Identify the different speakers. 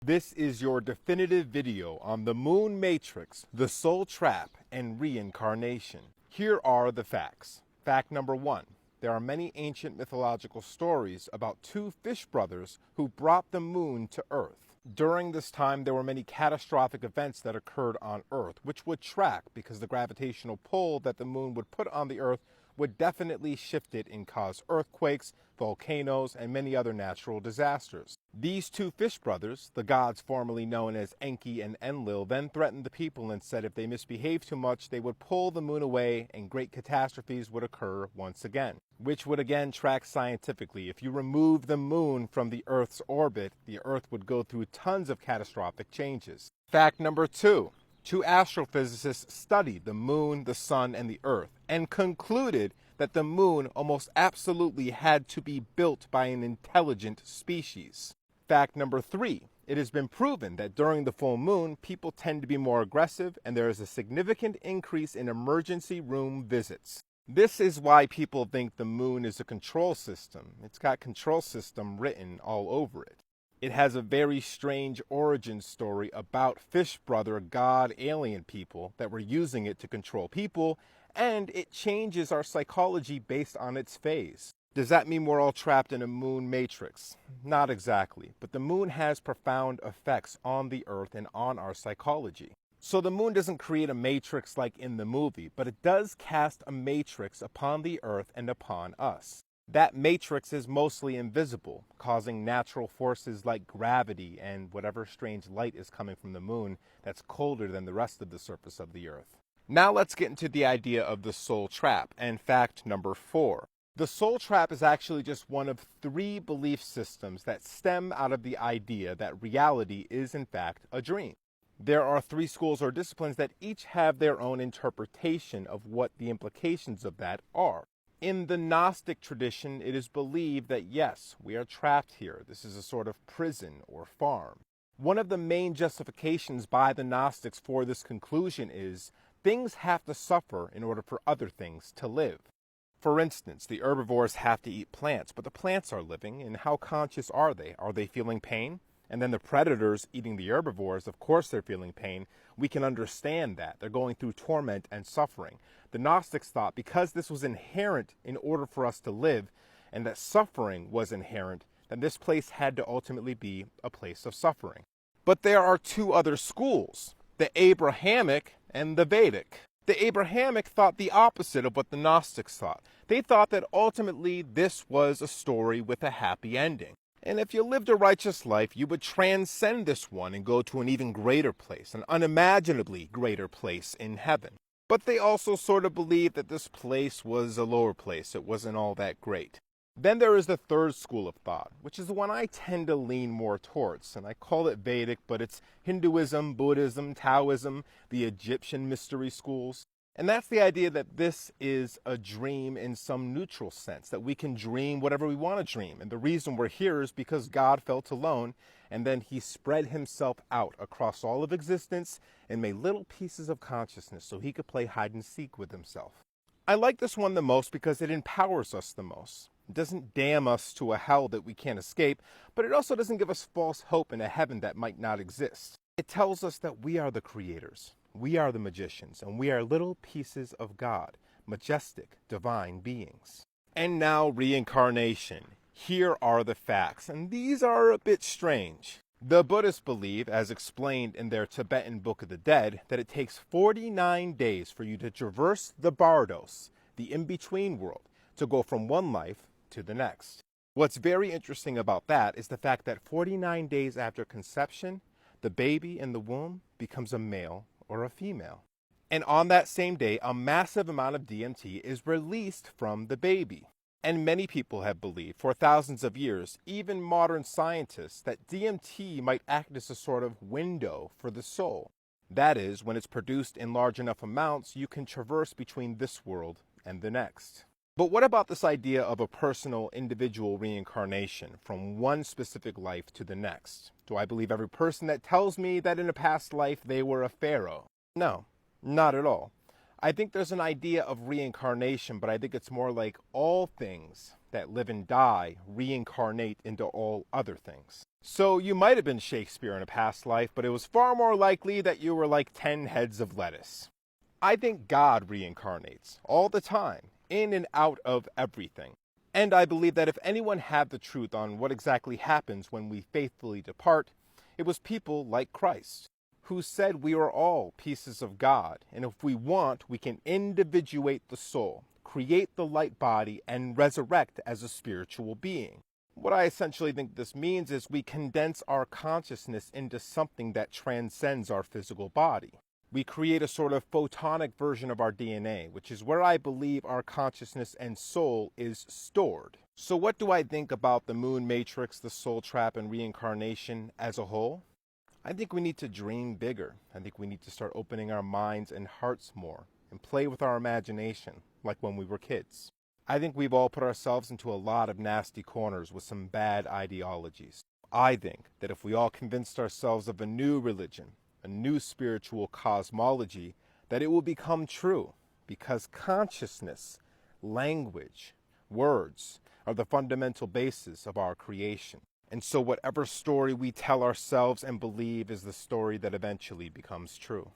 Speaker 1: This is your definitive video on the moon matrix, the soul trap, and reincarnation. Here are the facts. Fact number 1. There are many ancient mythological stories about two fish brothers who brought the moon to Earth. During this time, there were many catastrophic events that occurred on Earth, which would track because the gravitational pull that the moon would put on the Earth would definitely shift it and cause earthquakes, volcanoes, and many other natural disasters. These two fish brothers, the gods formerly known as Enki and Enlil, then threatened the people and said if they misbehaved too much, they would pull the moon away and great catastrophes would occur once again, which would again track scientifically. If you remove the moon from the Earth's orbit, the Earth would go through tons of catastrophic changes. Fact number 2. Two astrophysicists studied the moon, the sun, and the Earth and concluded that the moon almost absolutely had to be built by an intelligent species. Fact number 3. It has been proven that during the full moon, people tend to be more aggressive and there is a significant increase in emergency room visits. This is why people think the moon is a control system. It's got control system written all over it. It has a very strange origin story about fish brother god alien people that were using it to control people, and it changes our psychology based on its phase. Does that mean we're all trapped in a moon matrix? Not exactly, but the moon has profound effects on the Earth and on our psychology. So the moon doesn't create a matrix like in the movie, but it does cast a matrix upon the Earth and upon us. That matrix is mostly invisible, causing natural forces like gravity and whatever strange light is coming from the moon that's colder than the rest of the surface of the Earth. Now let's get into the idea of the soul trap, and fact number 4. The soul trap is actually just one of 3 belief systems that stem out of the idea that reality is in fact a dream. There are 3 schools or disciplines that each have their own interpretation of what the implications of that are. In the Gnostic tradition, it is believed that yes, we are trapped here. This is a sort of prison or farm. One of the main justifications by the Gnostics for this conclusion is things have to suffer in order for other things to live. For instance, the herbivores have to eat plants, but the plants are living, and how conscious are they? Are they feeling pain? And then the predators eating the herbivores, of course they're feeling pain. We can understand that. They're going through torment and suffering. The Gnostics thought because this was inherent in order for us to live, and that suffering was inherent, then this place had to ultimately be a place of suffering. But there are 2 other schools, the Abrahamic and the Vedic. The Abrahamic thought the opposite of what the Gnostics thought. They thought that ultimately this was a story with a happy ending. And if you lived a righteous life, you would transcend this one and go to an even greater place, an unimaginably greater place in heaven. But they also sort of believed that this place was a lower place. It wasn't all that great. Then there is the 3rd school of thought, which is the one I tend to lean more towards. And I call it Vedic, but it's Hinduism, Buddhism, Taoism, the Egyptian mystery schools. And that's the idea that this is a dream in some neutral sense, that we can dream whatever we want to dream. And the reason we're here is because God felt alone, and then he spread himself out across all of existence and made little pieces of consciousness so he could play hide and seek with himself. I like this one the most because it empowers us the most. It doesn't damn us to a hell that we can't escape, but it also doesn't give us false hope in a heaven that might not exist. It tells us that we are the creators. We are the magicians, and we are little pieces of God, majestic, divine beings. And now reincarnation. Here are the facts, and these are a bit strange. The Buddhists believe, as explained in their Tibetan Book of the Dead, that it takes 49 days for you to traverse the bardos, the in-between world, to go from one life to the next. What's very interesting about that is the fact that 49 days after conception, the baby in the womb becomes a male or a female. And on that same day, a massive amount of DMT is released from the baby. And many people have believed for thousands of years, even modern scientists, that DMT might act as a sort of window for the soul. That is, when it's produced in large enough amounts, you can traverse between this world and the next. But what about this idea of a personal, individual reincarnation from one specific life to the next? Do I believe every person that tells me that in a past life they were a pharaoh? No, not at all. I think there's an idea of reincarnation, but I think it's more like all things that live and die reincarnate into all other things. So you might have been Shakespeare in a past life, but it was far more likely that you were like 10 heads of lettuce. I think God reincarnates all the time, in and out of everything. And I believe that if anyone had the truth on what exactly happens when we faithfully depart, it was people like Christ, who said we are all pieces of God, and if we want, we can individuate the soul, create the light body, and resurrect as a spiritual being. What I essentially think this means is we condense our consciousness into something that transcends our physical body. We create a sort of photonic version of our DNA, which is where I believe our consciousness and soul is stored. So what do I think about the moon matrix, the soul trap, and reincarnation as a whole? I think we need to dream bigger. I think we need to start opening our minds and hearts more and play with our imagination, like when we were kids. I think we've all put ourselves into a lot of nasty corners with some bad ideologies. I think that if we all convinced ourselves of a new religion, a new spiritual cosmology, that it will become true, because consciousness, language, words are the fundamental basis of our creation. And so whatever story we tell ourselves and believe is the story that eventually becomes true.